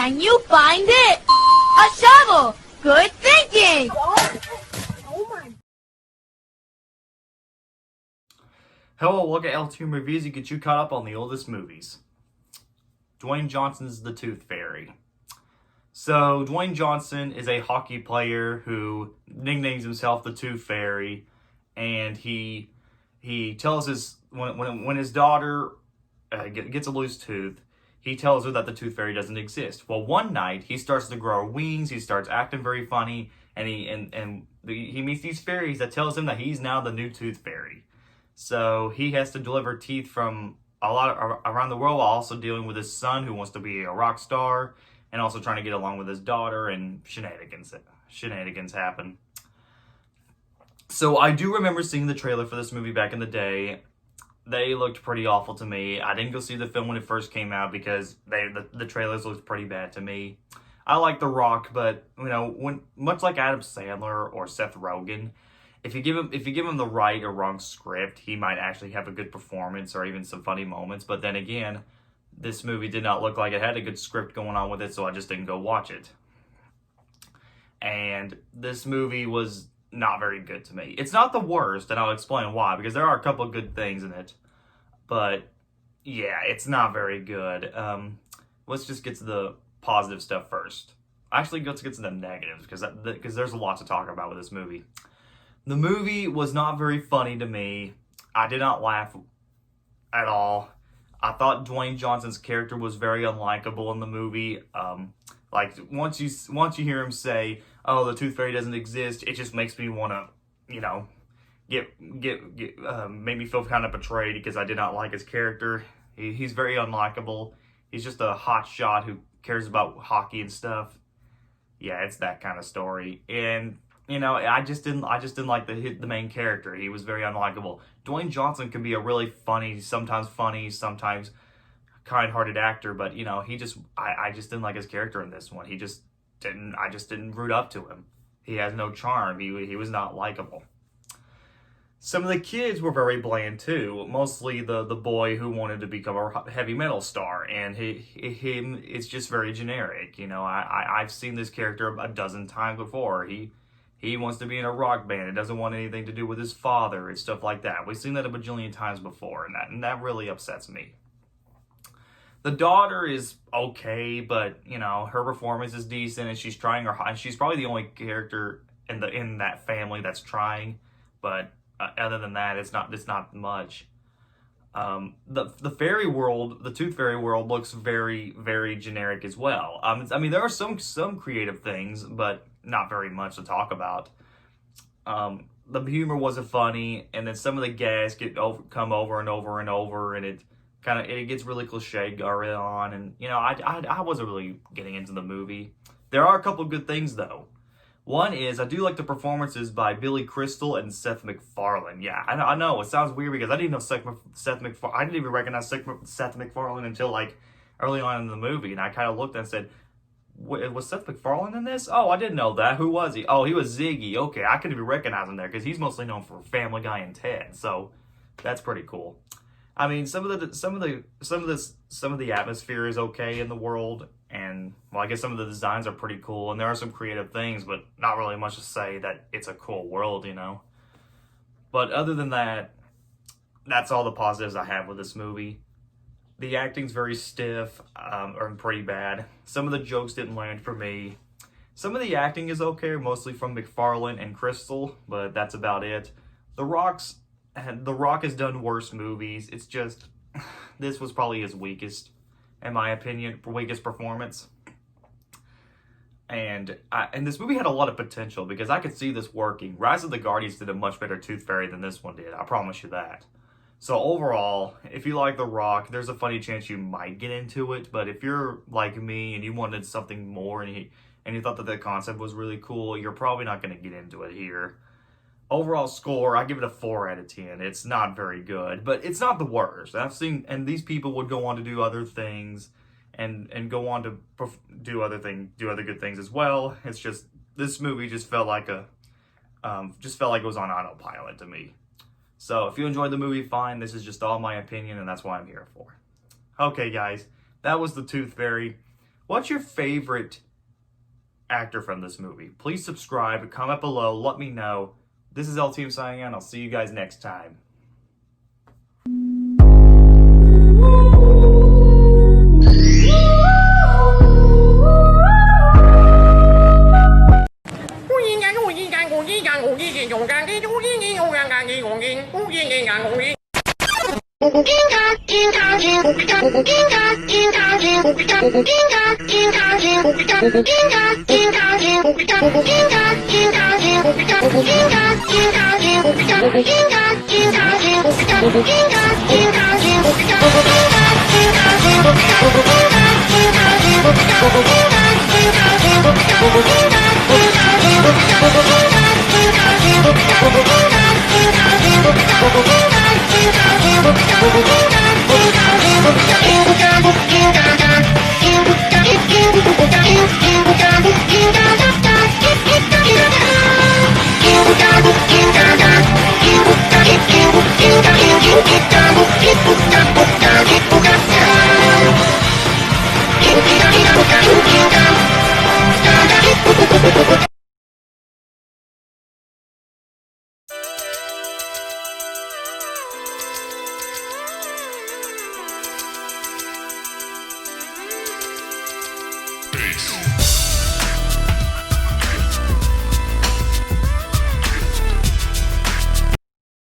and you find it. A shovel. Good thinking. Hello, look at LTM Reviews to get you caught up on the oldest movies. Dwayne Johnson's The Tooth Fairy. So, Dwayne Johnson is a hockey player who nicknames himself the Tooth Fairy, and he tells his when his daughter gets a loose tooth, he tells her that the Tooth Fairy doesn't exist. Well, one night he starts to grow wings, he starts acting very funny, and he meets these fairies that tells him that he's now the new Tooth Fairy. So he has to deliver teeth from a lot around the world while also dealing with his son who wants to be a rock star, and also trying to get along with his daughter, and shenanigans happen. So I do remember seeing the trailer for this movie back in the day. They looked pretty awful to me. I didn't go see the film when it first came out because the trailers looked pretty bad to me. I like The Rock, but much like Adam Sandler or Seth Rogen, if you give him the right or wrong script, he might actually have a good performance or even some funny moments. But then again, this movie did not look like it had a good script going on with it, so I just didn't go watch it. And this movie was not very good to me. It's not the worst, and I'll explain why, because there are a couple of good things in it. But yeah, it's not very good. Let's just get to the positive stuff first. Actually, let's get to the negatives, because there's a lot to talk about with this movie. The movie was not very funny to me. I did not laugh at all. I thought Dwayne Johnson's character was very unlikable in the movie. Like once you hear him say, "Oh, the Tooth Fairy doesn't exist," it just makes me want to, make me feel kind of betrayed because I did not like his character. He's very unlikable. He's just a hotshot who cares about hockey and stuff. Yeah, it's that kind of story. And I just didn't like the main character. He was very unlikable. Dwayne Johnson can be a really funny, sometimes kind-hearted actor, but I just didn't like his character in this one. I just didn't root up to him. He has no charm. He was not likable. Some of the kids were very bland too. Mostly the boy who wanted to become a heavy metal star, and it's just very generic. I've seen this character a dozen times before. He wants to be in a rock band. It doesn't want anything to do with his father and stuff like that. We've seen that a bajillion times before, and that really upsets me. The daughter is okay, but her performance is decent, and she's trying and she's probably the only character in that family that's trying. But other than that, it's not much. The fairy world, the Tooth Fairy world, looks very, very generic as well. There are some creative things, but not very much to talk about. The humor wasn't funny, and then some of the gags come over and over and over, and it gets really cliche early on, and I wasn't really getting into the movie. There are a couple of good things though. One is I do like the performances by Billy Crystal and Seth MacFarlane. Yeah, I know it sounds weird because I didn't know I didn't even recognize Seth MacFarlane until like early on in the movie, and I kind of looked and said, "Was Seth MacFarlane in this? Oh, I didn't know that. Who was he? Oh, he was Ziggy. Okay, I couldn't even recognize him there because he's mostly known for Family Guy and Ted. So that's pretty cool. Some of the atmosphere is okay in the world, and I guess some of the designs are pretty cool, and there are some creative things, but not really much to say that it's a cool world, But other than that, that's all the positives I have with this movie. The acting's very stiff, or pretty bad. Some of the jokes didn't land for me. Some of the acting is okay, mostly from MacFarlane and Crystal, but that's about it. The Rock has done worse movies. It's just, this was probably his weakest, in my opinion, weakest performance. And this movie had a lot of potential because I could see this working. Rise of the Guardians did a much better Tooth Fairy than this one did. I promise you that. So overall, if you like The Rock, there's a funny chance you might get into it. But if you're like me and you wanted something more and you thought that the concept was really cool, you're probably not going to get into it here. Overall score, I give it a 4 out of 10. It's not very good, but it's not the worst. And these people would go on to do other things and go on to do other good things as well. It's just, this movie just felt like it was on autopilot to me. So if you enjoyed the movie, fine. This is just all my opinion, and that's what I'm here for. Okay, guys, that was The Tooth Fairy. What's your favorite actor from this movie? Please subscribe, comment below, let me know. This is LTM signing out. I'll see you guys next time. King